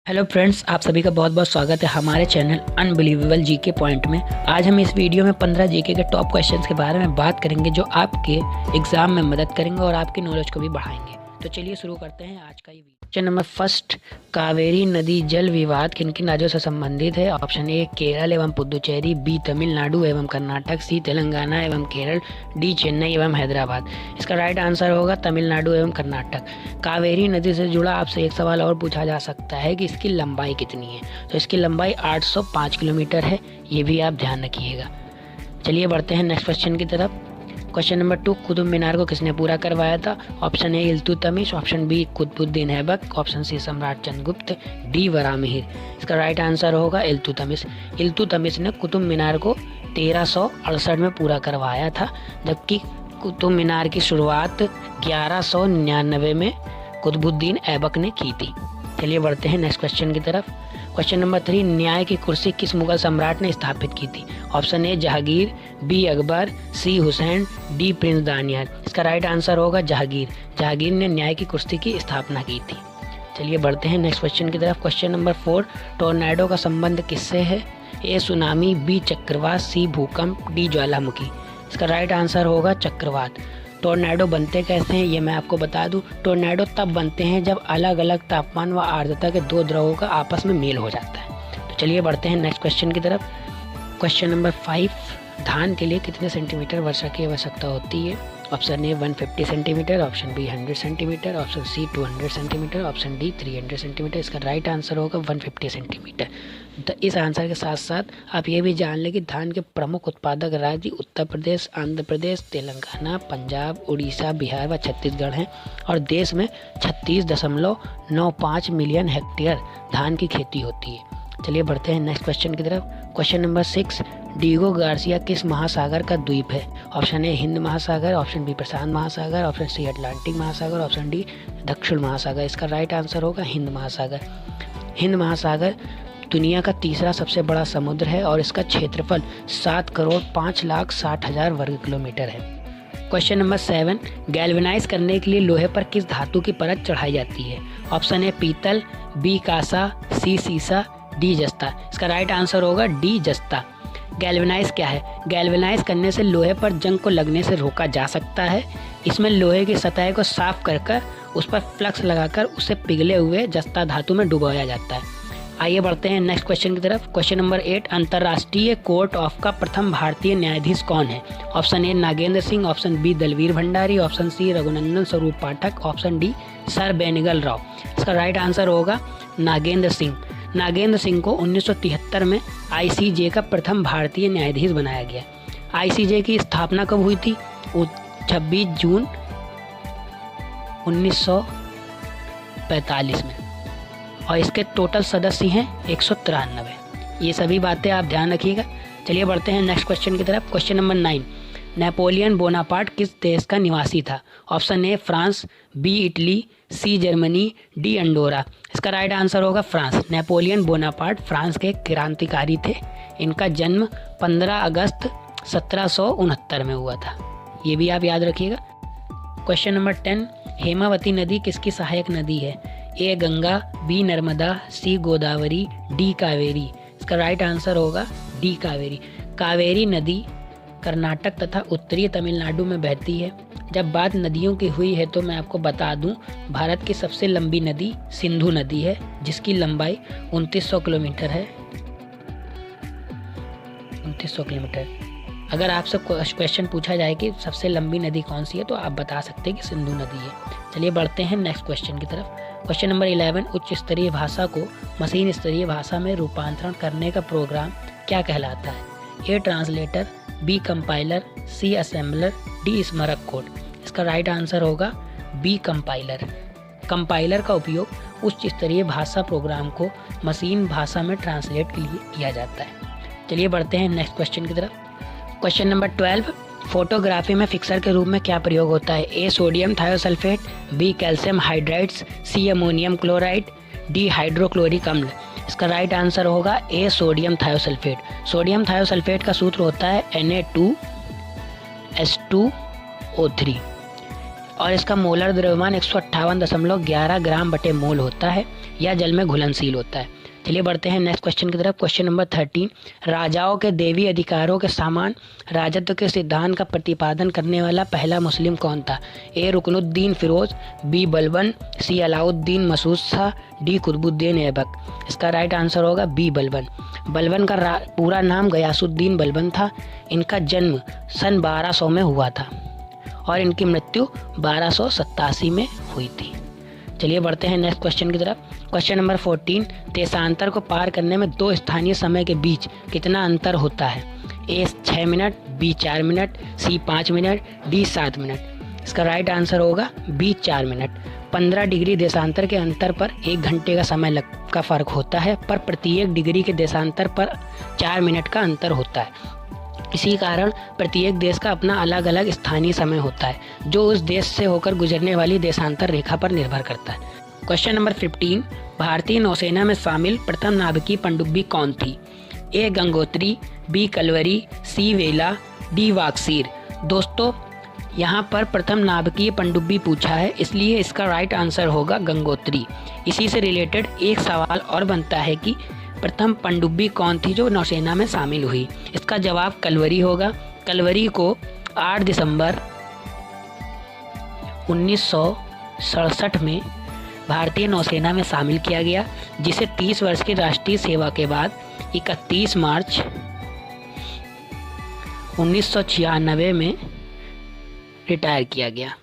Hello friends, आप सभी का बहुत बहुत स्वागत है हमारे चैनल अनबिलीवेबल जीके पॉइंट में। आज हम इस वीडियो में 15 जीके के टॉप क्वेश्चंस के बारे में बात करेंगे जो आपके एग्जाम में मदद करेंगे और आपकी नॉलेज को भी बढ़ाएंगे। तो चलिए शुरू करते हैं आज का ये video. Question number first, Kaveri नदी जल विवाद किन किन राज्यों से संबंधित है? ऑप्शन ए केरल एवं पुदुचेरी, बी तमिलनाडु एवं कर्नाटक, सी तेलंगाना एवं केरल, डी चेन्नई एवं हैदराबाद। इसका राइट आंसर होगा तमिलनाडु एवं कर्नाटक। कावेरी नदी से जुड़ा आपसे एक सवाल और पूछा जा सकता है कि इसकी लंबाई कितनी है। तो इसकी लंबाई 805 किलोमीटर है, ये भी आप ध्यान रखिएगा। चलिए बढ़ते हैं नेक्स्ट क्वेश्चन की तरफ। क्वेश्चन नंबर 2, कुतुब मीनार को किसने पूरा करवाया था? Option A Iltutmish, option B Qutbuddin Aibak, option C Samrat Chandragupta, D Varahamihira. इसका राइट आंसर होगा इल्तुतमिश। इल्तुतमिश ने कुतुब मीनार को 1368 में पूरा करवाया था, जबकि कुतुब मीनार की शुरुआत 1199 में कुतुबुद्दीन ऐबक ने की थी। चलिए बढ़ते हैं नेक्स्ट क्वेश्चन की तरफ। क्वेश्चन नंबर 3, न्याय की कुर्सी किस मुगल सम्राट ने स्थापित की थी? Option A Jahangir, B Akbar, C Hussain, D prince Daniyal. इसका राइट आंसर होगा जहांगीर। जहांगीर ने न्याय की कुर्सी की स्थापना की थी। चलिए बढ़ते हैं नेक्स्ट क्वेश्चन की तरफ। क्वेश्चन नंबर 4, टोर्नेडो का संबंध किससे है? ए सुनामी, बी चक्रवात, सी भूकंप, डी ज्वालामुखी। इसका राइट आंसर होगा चक्रवात। टोर्नेडो बनते कैसे हैं ये मैं आपको बता दूं। टोर्नेडो तब बनते हैं जब अलग अलग तापमान व आर्द्रता के दो द्रवों का आपस में मेल हो जाता है। तो चलिए बढ़ते हैं नेक्स्ट क्वेश्चन की तरफ। क्वेश्चन नंबर 5, धान के लिए कितने सेंटीमीटर वर्षा की आवश्यकता होती है? Option A 150 centimetre, option B 100 centimetre, option C 200 centimetre, option D 300 centimetre. इसका राइट आंसर होगा 150 सेंटीमीटर। तो इस आंसर के साथ साथ आप ये भी जान लें कि धान के प्रमुख उत्पादक राज्य उत्तर प्रदेश, आंध्र प्रदेश, तेलंगाना, पंजाब, उड़ीसा, बिहार व छत्तीसगढ़ हैं और देश में 36.95 मिलियन हेक्टेयर धान की खेती होती है। चलिए बढ़ते हैं नेक्स्ट क्वेश्चन की तरफ। क्वेश्चन नंबर 6, डिगो गार्सिया किस महासागर का द्वीप है? ऑप्शन ए हिंद महासागर, ऑप्शन बी प्रशांत महासागर, ऑप्शन सी अटलांटिक महासागर, ऑप्शन डी दक्षिण महासागर। इसका राइट आंसर होगा हिंद महासागर। हिंद महासागर दुनिया का तीसरा सबसे बड़ा समुद्र है और इसका क्षेत्रफल 7,05,60,000 वर्ग किलोमीटर है। क्वेश्चन नंबर 7, गैल्वेनाइज करने के लिए लोहे पर किस धातु की परत चढ़ाई जाती है? ऑप्शन ए पीतल, बी कांसा, सी सीसा, डी जस्ता। इसका राइट आंसर होगा डी जस्ता। गैल्वेनाइज क्या है? गैल्वेनाइज करने से लोहे पर जंग को लगने से रोका जा सकता है। इसमें लोहे की सतह को साफ कर उस पर फ्लक्स लगाकर उसे पिघले हुए जस्ता धातु में डुबोया जाता है। आइए बढ़ते हैं नेक्स्ट क्वेश्चन की तरफ। क्वेश्चन नंबर 8, अंतर्राष्ट्रीय कोर्ट ऑफ का प्रथम भारतीय न्यायाधीश कौन है? Option A Nagendra Singh, option B Dalveer Bhandari, option C Raghunandan Swarup Pathak, option D sir Benegal Rau. इसका राइट आंसर होगा नागेंद्र सिंह। नागेंद्र सिंह को 1973 में आईसीजे का प्रथम भारतीय न्यायाधीश बनाया गया। आईसीजे की स्थापना कब हुई थी? 26 जून 1945 में और इसके टोटल सदस्य हैं 193। ये सभी बातें आप ध्यान रखिएगा। चलिए बढ़ते हैं नेक्स्ट क्वेश्चन की तरफ। क्वेश्चन नंबर 9, नेपोलियन बोनापार्ट किस देश का निवासी था? Option A France, B Italy, C Germany, D Andorra. इसका राइट आंसर होगा फ्रांस। नेपोलियन बोनापार्ट फ्रांस के क्रांतिकारी थे। इनका जन्म 15 अगस्त 1769 में हुआ था, ये भी आप याद रखिएगा। क्वेश्चन नंबर 10, हेमावती नदी किसकी सहायक नदी है? ए गंगा, बी नर्मदा, सी गोदावरी, डी कावेरी। इसका राइट आंसर होगा डी कावेरी। कावेरी नदी कर्नाटक तथा उत्तरी तमिलनाडु में बहती है। जब बात नदियों की हुई है तो मैं आपको बता दूं, भारत की सबसे लंबी नदी सिंधु नदी है जिसकी लंबाई 2900 किलोमीटर है। 2900 किलोमीटर। अगर आपसे क्वेश्चन पूछा जाए कि सबसे लंबी नदी कौन सी है तो आप बता सकते हैं कि सिंधु नदी है। चलिए बढ़ते हैं नेक्स्ट क्वेश्चन की तरफ। क्वेश्चन नंबर 11, उच्च स्तरीय भाषा को मशीन स्तरीय भाषा में रूपांतरण करने का प्रोग्राम क्या कहलाता है? ए ट्रांसलेटर, बी कंपाइलर, सी असेंबलर, डी स्मारक कोड। इसका राइट आंसर होगा बी कंपाइलर। कंपाइलर का उपयोग उच्च स्तरीय भाषा प्रोग्राम को मशीन भाषा में ट्रांसलेट के लिए किया जाता है। चलिए बढ़ते हैं नेक्स्ट क्वेश्चन की तरफ। क्वेश्चन नंबर 12, फोटोग्राफी में फिक्सर के रूप में क्या प्रयोग होता है? A sodium thiosulphate, B calcium hydrides, C ammonium chloride, D hydrochloric अम्ल। इसका राइट आंसर होगा A sodium thiosulphate. Sodium thiosulphate का सूत्र होता है Na2H2O3 और इसका मोलर द्रव्यमान 158.11 ग्राम बटे मोल होता है। या जल में घुलनशील होता है। चलिए बढ़ते हैं नेक्स्ट क्वेश्चन की तरफ। क्वेश्चन नंबर 13, राजाओं के दैवी अधिकारों के समान राजत्व के सिद्धांत का प्रतिपादन करने वाला पहला मुस्लिम कौन था? ए रुकनुद्दीन फिरोज, बी बलबन, सी अलाउद्दीन मसूद शाह, डी कुतुबुद्दीन ऐबक। इसका राइट आंसर होगा बी बलबन। बलबन का पूरा नाम गयासुद्दीन बलबन था। इनका जन्म सन 1200 में हुआ था और इनकी मृत्यु 1287 में हुई थी। चलिए बढ़ते हैं नेक्स्ट क्वेश्चन की तरफ। क्वेश्चन नंबर 14, देशांतर को पार करने में दो स्थानीय समय के बीच कितना अंतर होता है? ए 6 मिनट, बी 4 मिनट, सी 5 मिनट, डी 7 मिनट। इसका राइट आंसर होगा बी 4 मिनट। 15 डिग्री देशांतर के अंतर पर 1 घंटे का समय का फ़र्क होता है, पर प्रत्येक डिग्री के देशांतर पर 4 मिनट का अंतर होता है। इसी कारण प्रत्येक देश का अपना अलग अलग स्थानीय समय होता है, जो उस देश से होकर गुजरने वाली देशांतर रेखा पर निर्भर करता है। क्वेश्चन नंबर 15, भारतीय नौसेना में शामिल प्रथम नाभिकीय पनडुब्बी कौन थी? ए गंगोत्री, बी कलवरी, सी वेला, डी वाक्सीर। दोस्तों यहाँ पर प्रथम नाभिकीय पनडुब्बी पूछा है, इसलिए इसका राइट आंसर होगा गंगोत्री। इसी से रिलेटेड एक सवाल और बनता है कि प्रथम पनडुब्बी कौन थी जो नौसेना में शामिल हुई? इसका जवाब कलवरी होगा। कलवरी को 8 दिसंबर 1967 में भारतीय नौसेना में शामिल किया गया, जिसे 30 वर्ष की राष्ट्रीय सेवा के बाद 31 मार्च 1996 में रिटायर किया गया।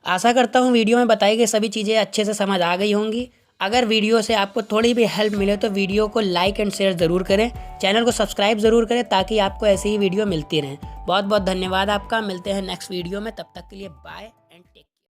आशा करता हूँ वीडियो में बताई गई सभी चीज़ें अच्छे से समझ आ गई होंगी। अगर वीडियो से आपको थोड़ी भी हेल्प मिले तो वीडियो को लाइक एंड शेयर ज़रूर करें, चैनल को सब्सक्राइब ज़रूर करें ताकि आपको ऐसी ही वीडियो मिलती रहें। बहुत बहुत धन्यवाद आपका। मिलते हैं नेक्स्ट वीडियो में, तब तक के लिए बाय।